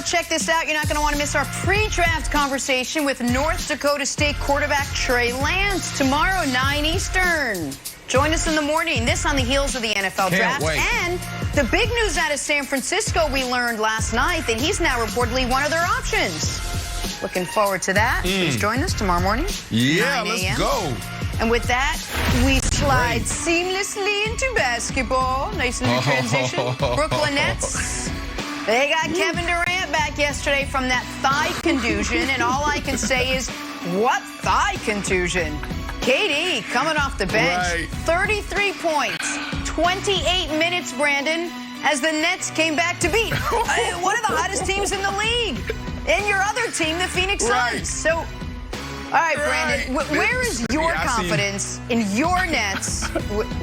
check this out. You're not going to want to miss our pre-draft conversation with North Dakota State quarterback Trey Lance tomorrow, 9 Eastern. Join us in the morning. This on the heels of the NFL draft. Wait. And the big news out of San Francisco, we learned last night that he's now reportedly one of their options. Looking forward to that. Please join us tomorrow morning. Yeah, 9 let's a.m. go. And with that, we slide seamlessly into basketball. Nice little transition. Brooklyn Nets. They got Kevin Durant back yesterday from that thigh contusion, and all I can say is, what thigh contusion? KD coming off the bench, Right. 33 points, 28 minutes, Brandon, as the Nets came back to beat one of the hottest teams in the league, and your other team, the Phoenix Suns. Right. So, all right, Brandon, where is your confidence in your Nets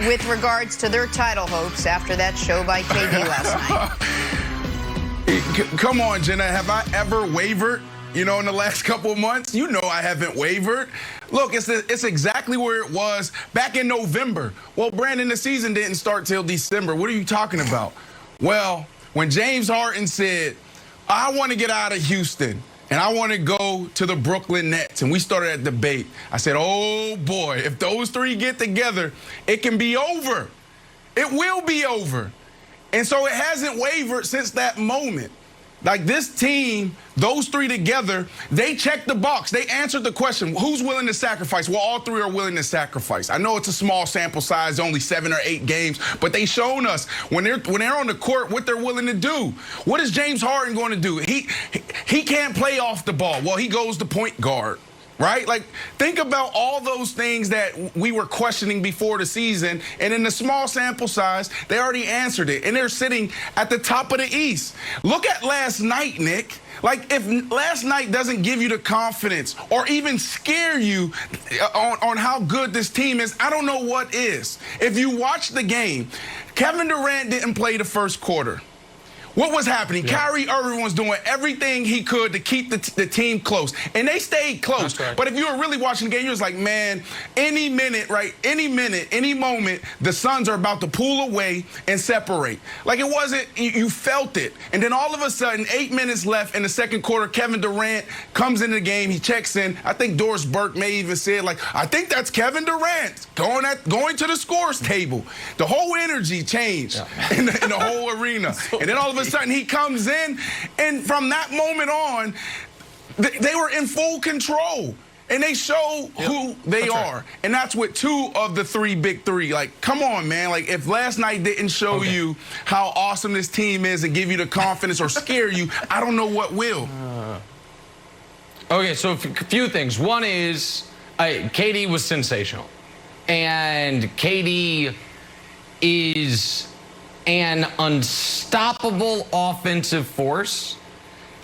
with regards to their title hopes after that show by KD last night? Come on, Jenna. Have I ever wavered, in the last couple of months? You know I haven't wavered. Look, it's exactly where it was back in November. Well, Brandon, the season didn't start till December. What are you talking about? Well, when James Harden said, I want to get out of Houston and I want to go to the Brooklyn Nets, and we started that debate, I said, oh, boy, if those three get together, it can be over. It will be over. And so it hasn't wavered since that moment. Like this team, those three together, they checked the box. They answered the question, who's willing to sacrifice? Well, all three are willing to sacrifice. I know it's a small sample size, only 7 or 8 games, but they've shown us when they're on the court what they're willing to do. What is James Harden going to do? He can't play off the ball. Well, he goes to point guard. Right? Like, think about all those things that we were questioning before the season, and in the small sample size, they already answered it, and they're sitting at the top of the East. Look at last night, Nick. Like, if last night doesn't give you the confidence or even scare you on how good this team is, I don't know what is. If you watch the game, Kevin Durant didn't play the first quarter. What was happening? Yeah. Kyrie Irving was doing everything he could to keep the team close, and they stayed close. Right. But if you were really watching the game, you was like, man, any minute, any moment, the Suns are about to pull away and separate. Like, it wasn't, you felt it. And then all of a sudden, 8 minutes left in the second quarter, Kevin Durant comes into the game, he checks in. I think Doris Burke may even say, like, I think that's Kevin Durant going to the scores table. The whole energy changed in the whole arena. And then all of a sudden he comes in, and from that moment on, they were in full control, and they show who they are. Right. And that's with 2 of the 3 big 3. Like, come on, man. Like, if last night didn't show you how awesome this team is and give you the confidence or scare you, I don't know what will. Okay, so a few things. One is KD was sensational, and KD is an unstoppable offensive force,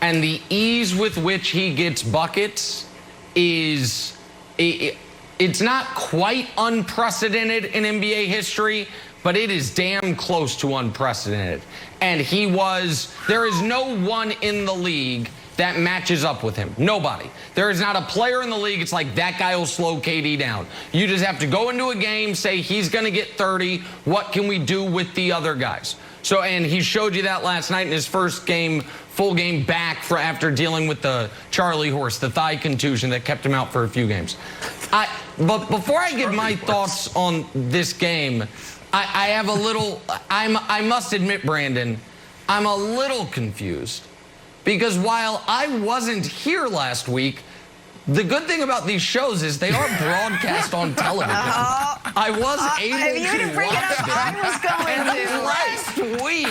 and the ease with which he gets buckets is, it's not quite unprecedented in NBA history, but it is damn close to unprecedented. And there is no one in the league that matches up with him. Nobody. There is not a player in the league, it's like that guy will slow KD down. You just have to go into a game, say he's going to get 30. What can we do with the other guys? So, and he showed you that last night in his first game, full game back after dealing with the Charlie horse, the thigh contusion that kept him out for a few games. But before I give my thoughts on this game, I have a little, I must admit, Brandon, I'm a little confused. Because while I wasn't here last week, the good thing about these shows is they are broadcast on television. I was able to watch them. I was going to. Last week,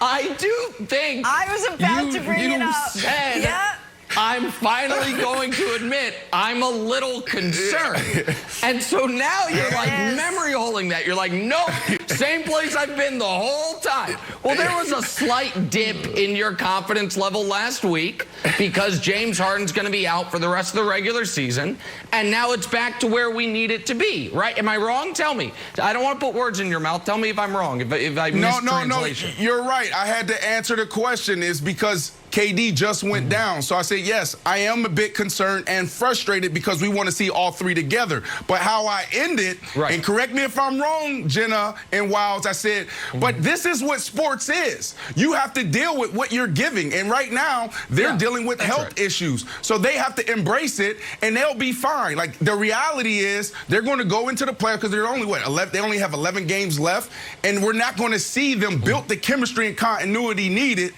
I do think I was about to bring it up. Said, I'm finally going to admit I'm a little concerned. And so now you're like memory holding that. You're like, nope, same place I've been the whole time. Well, there was a slight dip in your confidence level last week because James Harden's going to be out for the rest of the regular season. And now it's back to where we need it to be, right? Am I wrong? Tell me. I don't want to put words in your mouth. Tell me if I'm wrong, if I missed translation. No, you're right. I had to answer the question is because KD just went down. So I said, yes, I am a bit concerned and frustrated because we want to see all three together. But how I ended, and correct me if I'm wrong, Jenna and Wilds, I said, but this is what sports is. You have to deal with what you're giving. And right now, they're dealing with health issues. So they have to embrace it, and they'll be fine. Like, the reality is they're going to go into the playoffs because they're only, they only have 11 games left, and we're not going to see them build the chemistry and continuity needed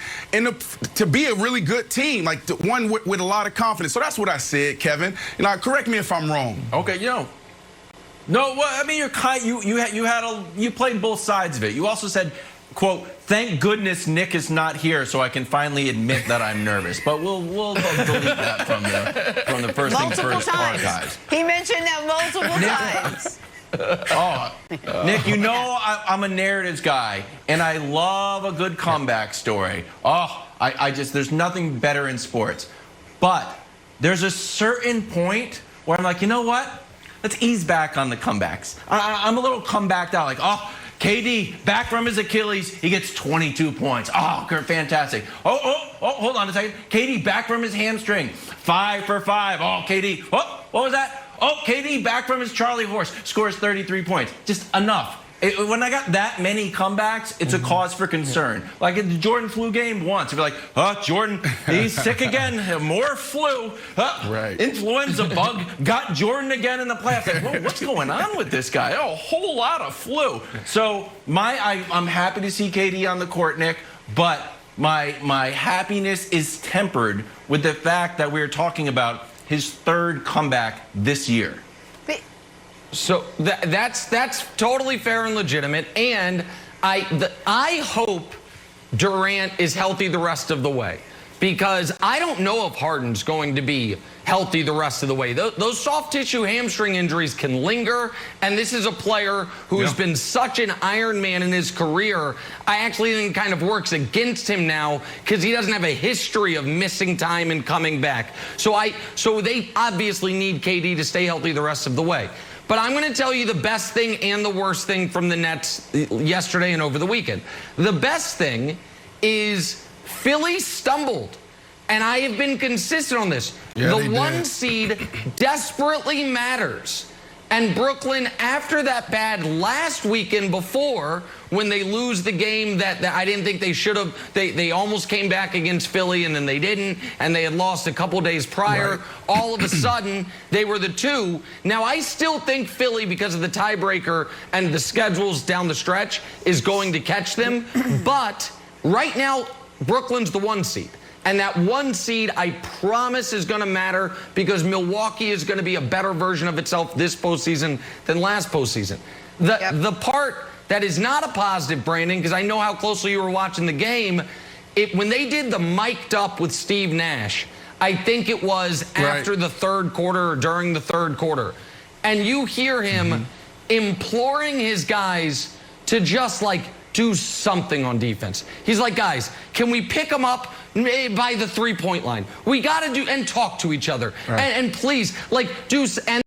to be a really good team, like one with a lot of confidence. So that's what I said, Kevin. You know, correct me if I'm wrong. Okay, no, well, I mean, you played both sides of it. You also said, quote, "Thank goodness Nick is not here, so I can finally admit that I'm nervous." But we'll delete that from the first things first archives. He mentioned that multiple times. Nick, you know I'm a narratives guy, and I love a good comeback story. I just, there's nothing better in sports. But there's a certain point where I'm like, you know what? Let's ease back on the comebacks. I'm a little comebacked out, like, KD back from his Achilles, he gets 22 points. Fantastic. Hold on a second. KD back from his hamstring, 5 for 5. KD, what was that? KD back from his Charlie horse, scores 33 points. Just enough. When I got that many comebacks, it's a cause for concern. Like in the Jordan flu game once, if you're like, Jordan, he's sick again, more flu. Influenza bug got Jordan again in the playoffs. Like, what's going on with this guy? A whole lot of flu. So I'm happy to see KD on the court, Nick, but my happiness is tempered with the fact that we're talking about his third comeback this year. So that's totally fair and legitimate, and I hope Durant is healthy the rest of the way, because I don't know if Harden's going to be healthy the rest of the way. Those soft tissue hamstring injuries can linger, and this is a player who has been such an Iron Man in his career. I actually think it kind of works against him now because he doesn't have a history of missing time and coming back. So they obviously need KD to stay healthy the rest of the way. But I'm going to tell you the best thing and the worst thing from the Nets yesterday and over the weekend. The best thing is Philly stumbled. And I have been consistent on this. The one seed desperately matters. And Brooklyn, after that bad last weekend before, when they lose the game that I didn't think they should have, they almost came back against Philly and then they didn't, and they had lost a couple days prior. All of a sudden, they were the 2. Now, I still think Philly, because of the tiebreaker and the schedules down the stretch, is going to catch them. But right now, Brooklyn's the 1 seed. And that 1 seed, I promise, is going to matter because Milwaukee is going to be a better version of itself this postseason than last postseason. The part that is not a positive, Brandon, because I know how closely you were watching the game, when they did the mic'd up with Steve Nash, I think it was after the third quarter or during the third quarter, and you hear him imploring his guys to just, like, do something on defense. He's like, guys, can we pick them up by the 3-point line? We got to do and talk to each other. And please, like, do. And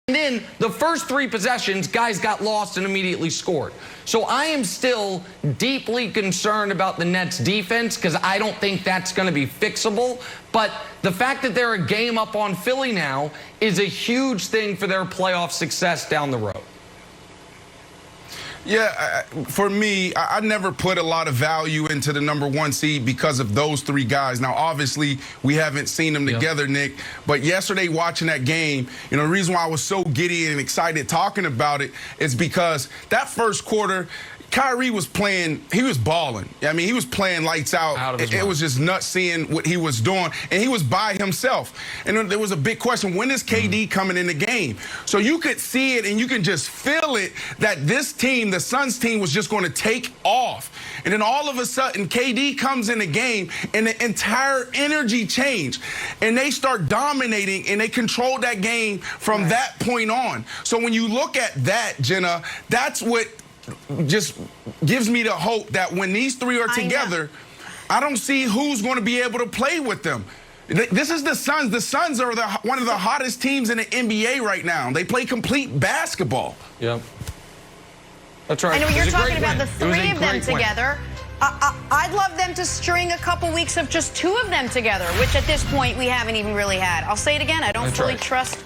then the first 3 possessions, guys got lost and immediately scored. So I am still deeply concerned about the Nets defense because I don't think that's going to be fixable. But the fact that they're a game up on Philly now is a huge thing for their playoff success down the road. Yeah, for me, I never put a lot of value into the number 1 seed because of those 3 guys. Now, obviously, we haven't seen them together, Nick. But yesterday, watching that game, you know, the reason why I was so giddy and excited talking about it is because that first quarter, Kyrie was playing, he was balling. I mean, he was playing lights out. It was just nuts seeing what he was doing. And he was by himself. And there was a big question, when is KD coming in the game? So you could see it and you can just feel it that this team, the Suns team, was just going to take off. And then all of a sudden, KD comes in the game and the entire energy changed. And they start dominating and they control that game from that point on. So when you look at that, Jenna, that's what just gives me the hope that when these 3 are together, I don't see who's going to be able to play with them. This is the Suns. The Suns are one of the hottest teams in the NBA right now. They play complete basketball. Yeah. That's right. I know you're talking about the 3 of them together. I'd love them to string a couple weeks of just two of them together, which at this point we haven't even really had. I'll say it again. I don't fully trust